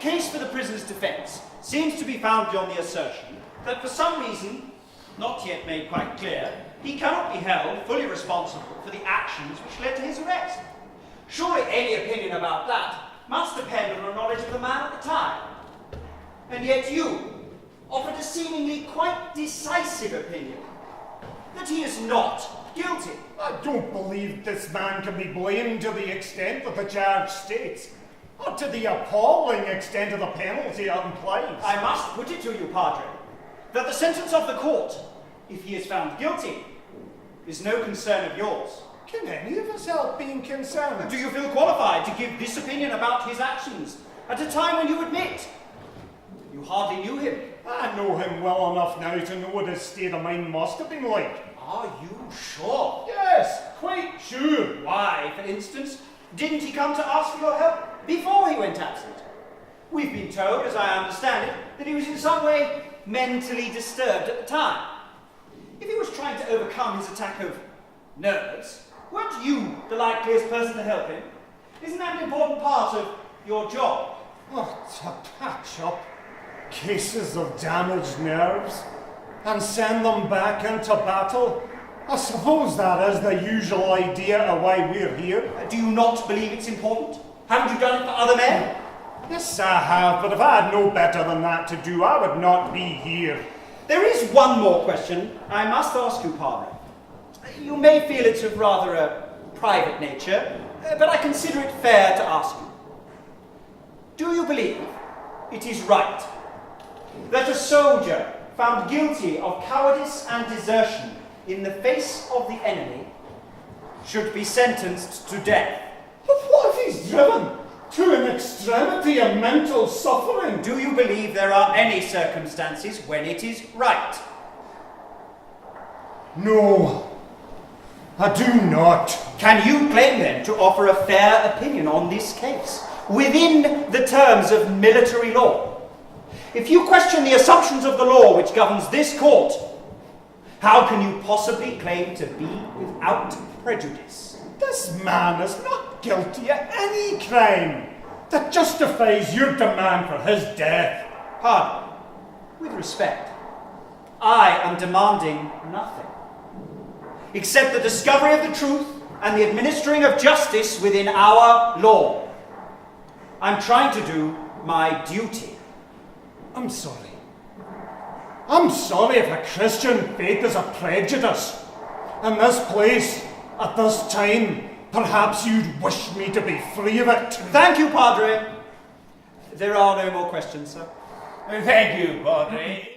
case for the prisoner's defence seems to be founded on the assertion that for some reason, not yet made quite clear, he cannot be held fully responsible for the actions which led to his arrest. Surely any opinion about that must depend on a knowledge of the man at the time. And yet you offered a seemingly quite decisive opinion that he is not guilty. I don't believe this man can be blamed to the extent that the charge states, or to the appalling extent of the penalty it implies. I must put it to you, Padre, that the sentence of the court, if he is found guilty, is no concern of yours. Can any of us help being concerned? Do you feel qualified to give this opinion about his actions at a time when you admit you hardly knew him? I know him well enough now to know what his state of mind must have been like. Are you sure? Yes, quite sure. Why, for instance, didn't he come to ask for your help before he went absent? We've been told, as I understand it, that he was in some way mentally disturbed at the time. If he was trying to overcome his attack of nerves, weren't you the likeliest person to help him? Isn't that an important part of your job? Oh, to patch up cases of damaged nerves and send them back into battle? I suppose that is the usual idea of why we're here. Do you not believe it's important? Haven't you done it for other men? Yes, I have, but if I had no better than that to do, I would not be here. There is one more question I must ask you, Padre. You may feel it's of rather a private nature, but I consider it fair to ask you. Do you believe it is right that a soldier found guilty of cowardice and desertion in the face of the enemy should be sentenced to death? But what if he's driven to an extremity of mental suffering? Do you believe there are any circumstances when it is right? No, I do not. Can you claim then to offer a fair opinion on this case within the terms of military law? If you question the assumptions of the law which governs this court, how can you possibly claim to be without prejudice? This man is not guilty of any crime that justifies your demand for his death. Pardon, with respect, I am demanding nothing except the discovery of the truth and the administering of justice within our law. I'm trying to do my duty. I'm sorry. I'm sorry if a Christian faith is a prejudice. In this place, at this time, perhaps you'd wish me to be free of it. Thank you, Padre. There are no more questions, sir. Thank you, Padre.